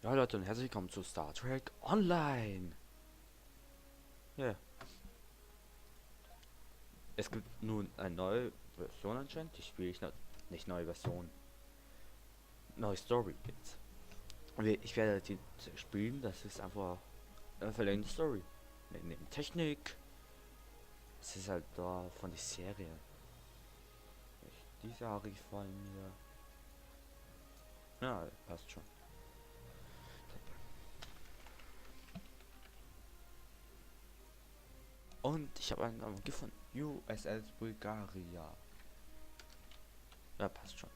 Ja Leute und herzlich willkommen zu Star Trek Online. Ja. Es gibt nun eine neue Version anscheinend. Die spiele ich noch nicht neue Version. Neue Story gibt's. Ich werde die spielen, das ist einfach eine verlängerte Story. Neben Technik. Es ist halt da von der Serie. Die Serie gefallen mir. Ja, passt schon. Und ich habe einen Namen gefunden. USS Bulgaria. Ja, passt schon.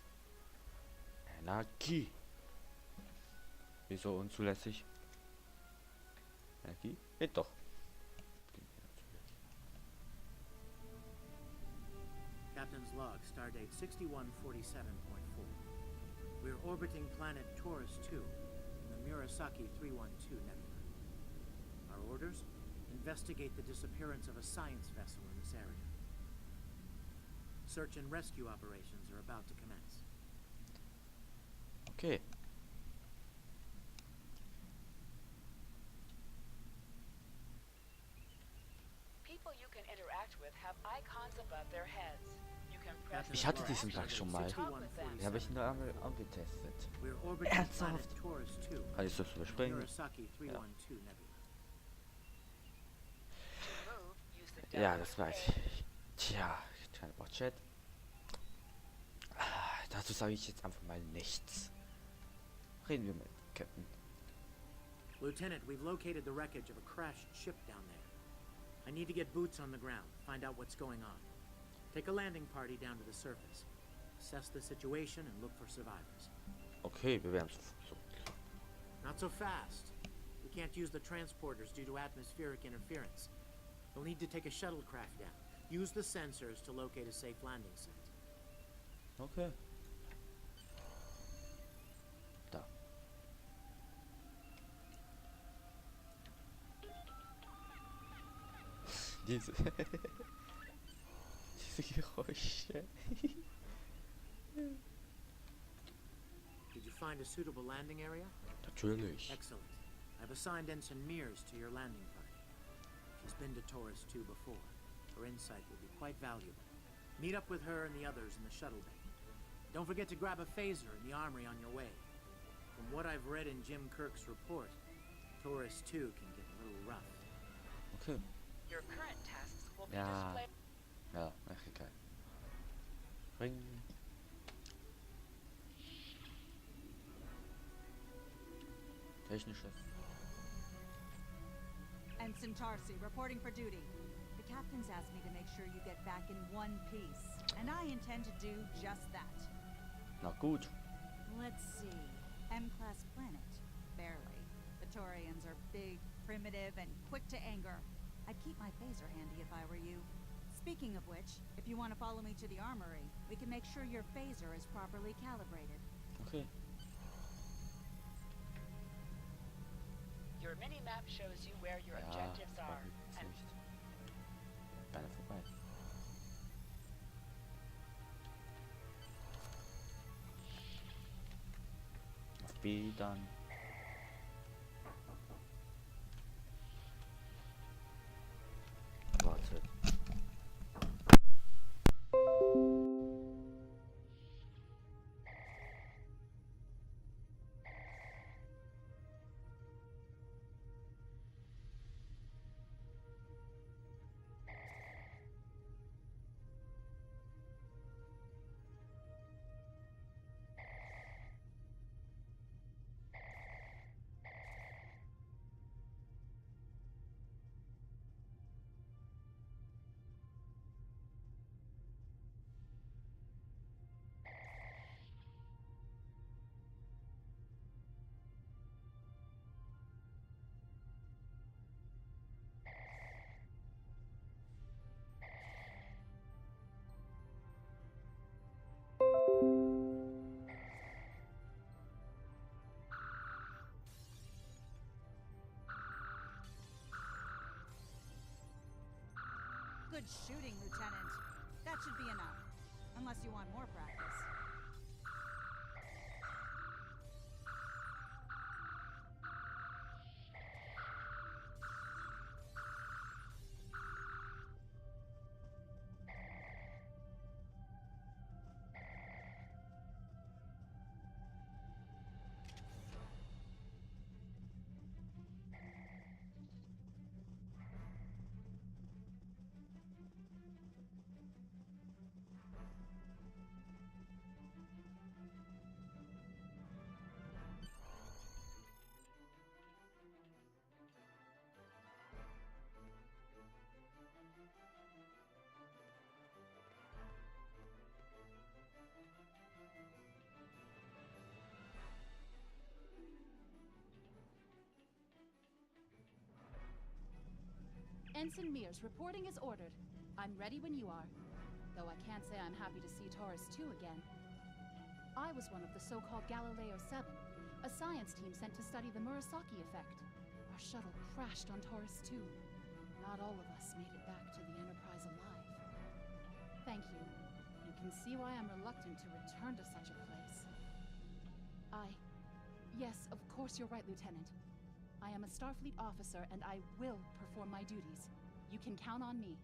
Energie. Wieso unzulässig? Energie? Geht doch. Captain's log, stardate 6147.4. We're orbiting planet Taurus 2 in the Murasaki 312 nebula. Our orders? Investigate the disappearance of a science vessel in this area. Search and rescue operations are about to commence. Okay. People you can interact with have icons above their heads. You can press Ich hatte diesen Tag schon mal. Den habe ich in der Arme angetestet. We're orbiting Ernsthaft? planet Taurus 2 Kann ich das in the überspringen? Murasaki 312 nebula. to move, use the Ja, W das weiß A. ich. Tja, kleiner Bot-Chat. Dazu sage ich jetzt einfach mal nichts. Reden wir mit Captain. Lieutenant, we've located the wreckage of a crashed ship down there. I need to get boots on the ground, find out what's going on. Take a landing party down to the surface. Assess the situation and look for survivors. Okay, wir werden so. Not so fast. We can't use the transporters due to atmospheric interference. You'll need to take a shuttlecraft down. Use the sensors to locate a safe landing site. Okay. Da. Diese Geräusche. Did you find a suitable landing area? Natürlich. Excellent. I've assigned Ensign Mears to your landing party. She's been to Taurus 2 before. Her insight will be quite valuable. Meet up with her and the others in the shuttle bay. Don't forget to grab a phaser in the armory on your way. From what I've read in Jim Kirk's report, Taurus 2 can get a little rough. Okay. Your current tasks will be Ja. displayed. Ja, ach egal. Ring. Technisches. Ensign Tarsi, reporting for duty. The captain's asked me to make sure you get back in one piece, and I intend to do just that. Na gut. Let's see. M-class planet. Barely. The Taurians are big, primitive, and quick to anger. I'd keep my phaser handy if I were you. Speaking of which, if you want to follow me to the armory, we can make sure your phaser is properly calibrated. Okay. Your mini-map shows you where your Ja, objectives war are. jetzt And nicht. Beinahe vorbei. Auf B dann. Warte. Good shooting, Lieutenant. That should be enough. Unless you want more practice. Ensign Mears, reporting as ordered. I'm ready when you are. Though I can't say I'm happy to see Taurus 2 again. I was one of the so-called Galileo 7, a science team sent to study the Murasaki effect. Our shuttle crashed on Taurus 2. Not all of us made it back to the Enterprise alive. Thank you. You can see why I'm reluctant to return to such a place. Yes, of course you're right, Lieutenant. I am a Starfleet officer, and I will perform my duties. You can count on me.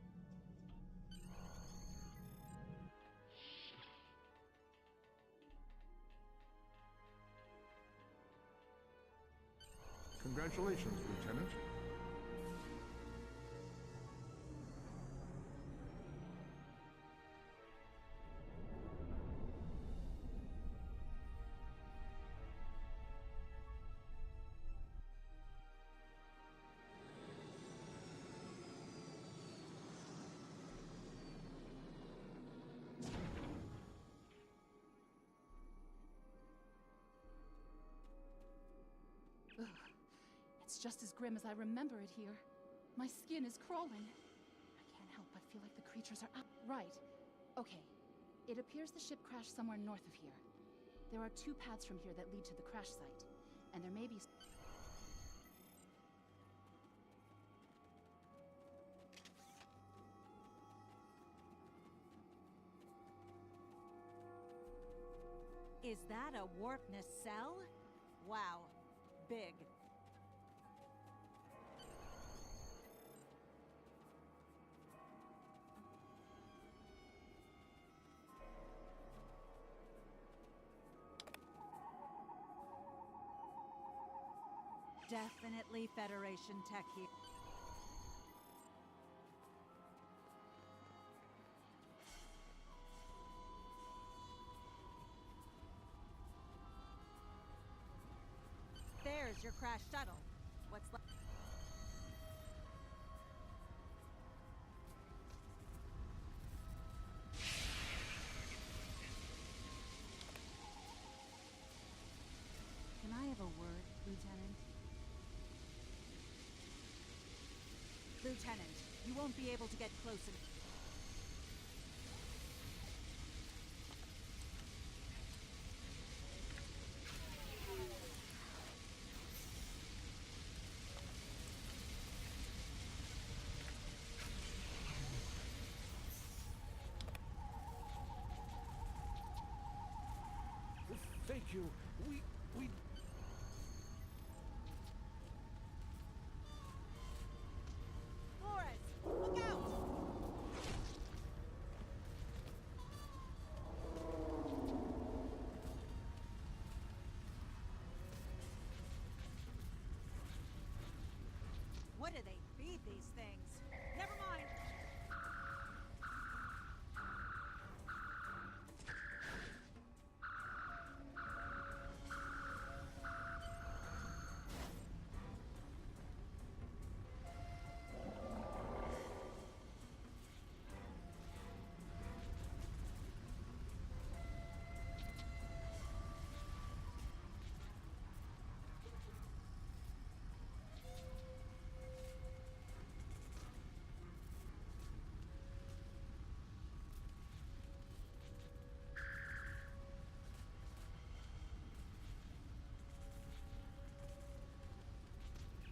Congratulations, Lieutenant. Ugh. It's just as grim as I remember it here. My skin is crawling. I can't help but feel like the creatures are out. Right. Okay. It appears the ship crashed somewhere north of here. There are 2 paths from here that lead to the crash site. And there may be... Is that a warp nacelle? Wow. Big. Definitely Federation tech here. There's your crash shuttle. What's left? Can I have a word, Lieutenant? Lieutenant, you won't be able to get close enough. Thank you. We... Flores, look out! What do they feed these things? Never mind.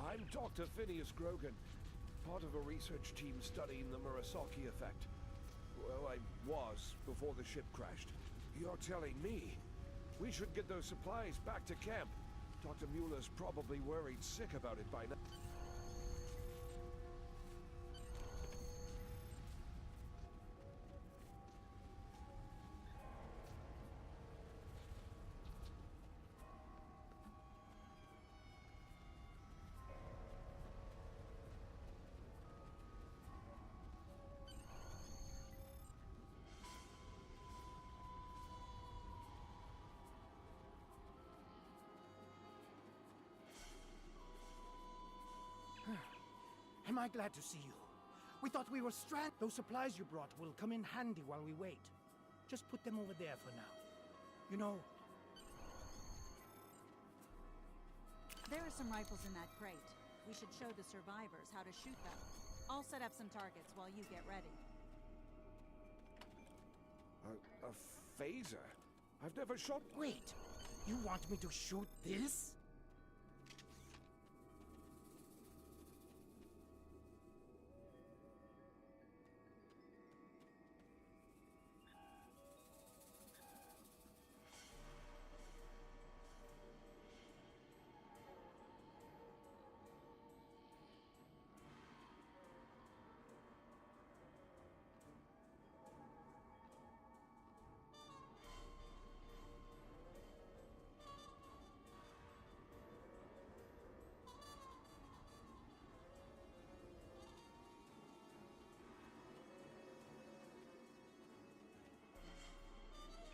I'm Dr. Phineas Grogan, part of a research team studying the Murasaki effect. Well, I was before the ship crashed. You're telling me we should get those supplies back to camp? Dr. Mueller's probably worried sick about it by now. Am I glad to see you? We thought we were stranded. Those supplies you brought will come in handy while we wait. Just put them over there for now. You know... There are some rifles in that crate. We should show the survivors how to shoot them. I'll set up some targets while you get ready. A phaser? I've never shot... Wait, you want me to shoot this?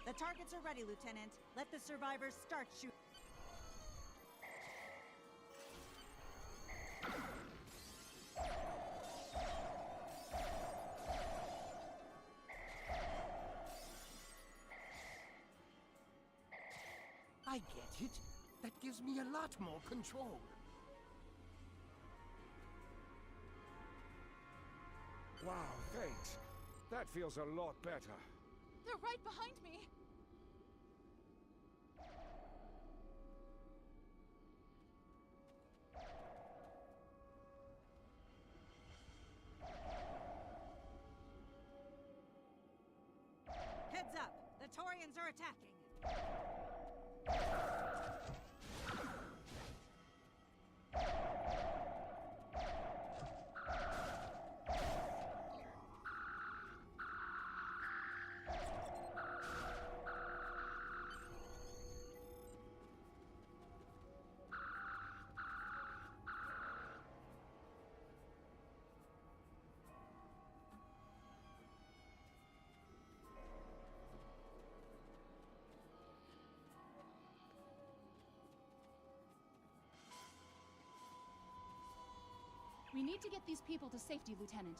The targets are ready, Lieutenant. Let the survivors start shooting. I get it. That gives me a lot more control. Wow, thanks. That feels a lot better. They're right behind me! Heads up! The Taurians are attacking! We need to get these people to safety, Lieutenant.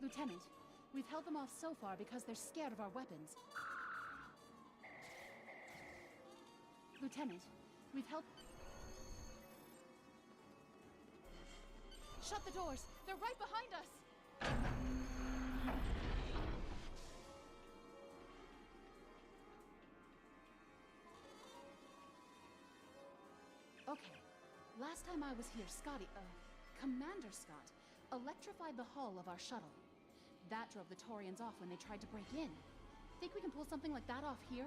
Lieutenant, we've held them off so far because they're scared of our weapons. Lieutenant, we've held... Shut the doors! They're right behind us! Okay. Last time I was here, Commander Scott, electrified the hull of our shuttle. That drove the Taurians off when they tried to break in. Think we can pull something like that off here?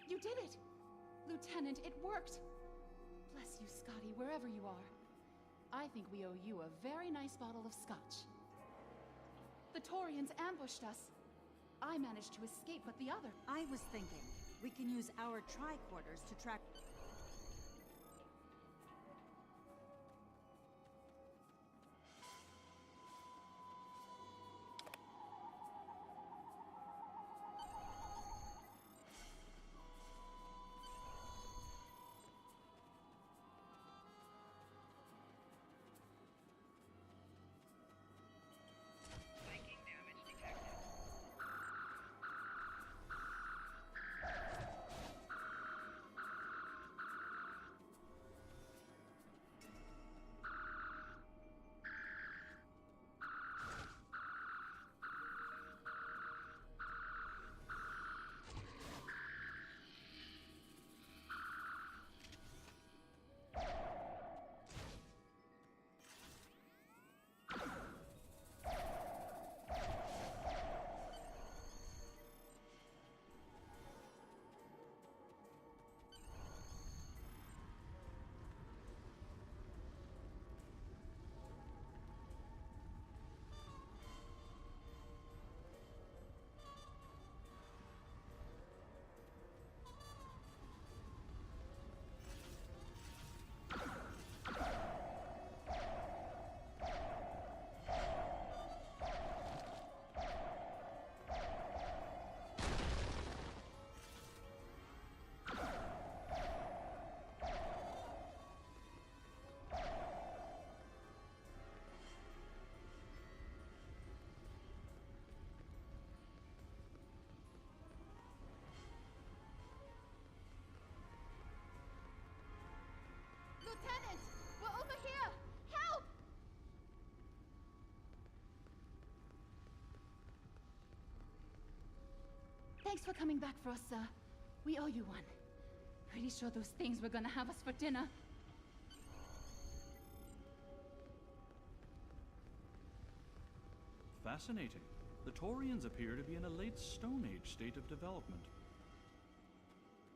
You did it! Lieutenant, it worked! Bless you, Scotty, wherever you are. I think we owe you a very nice bottle of scotch. The Taurians ambushed us. I managed to escape, but the other... I was thinking, we can use our tricorders to track... Thanks for coming back for us, sir. We owe you one. Pretty sure those things were gonna have us for dinner. Fascinating. The Taurians appear to be in a late Stone Age state of development.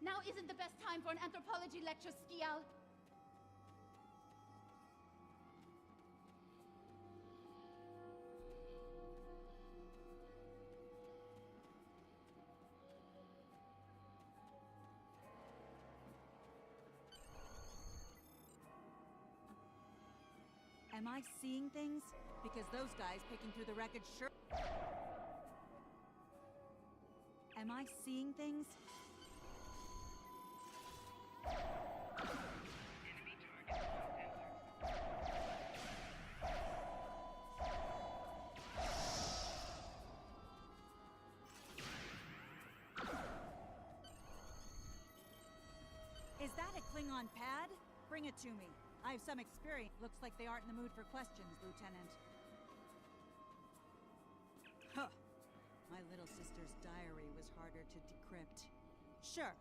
Now isn't the best time for an anthropology lecture, Skial. Am I seeing things? Because those guys picking through the wreckage sure... Am I seeing things? Is that a Klingon pad? Bring it to me. I have some experience. Looks like they aren't in the mood for questions, Lieutenant. Huh. My little sister's diary was harder to decrypt. Sure.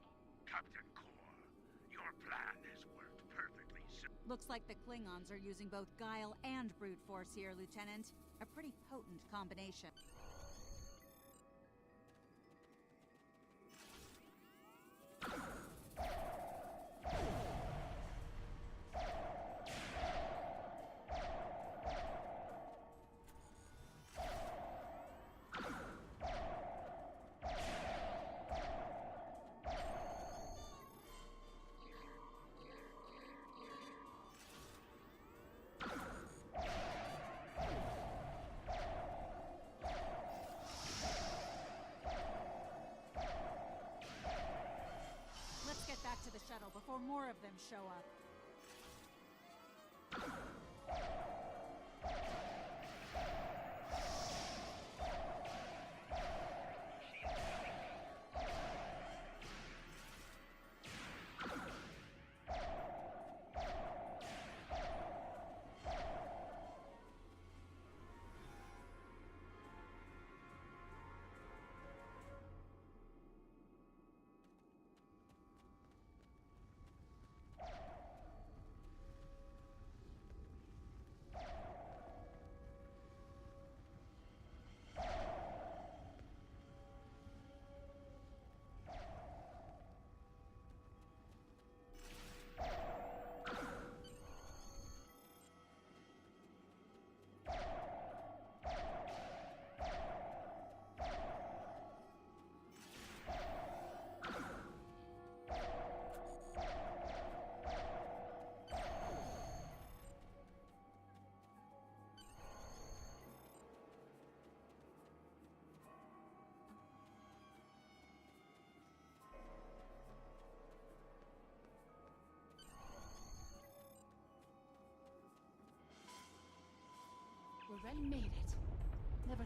Captain Core, your plan has worked perfectly. Looks like the Klingons are using both guile and brute force here, Lieutenant. A pretty potent combination. To the shuttle before more of them show up. We already made it. Never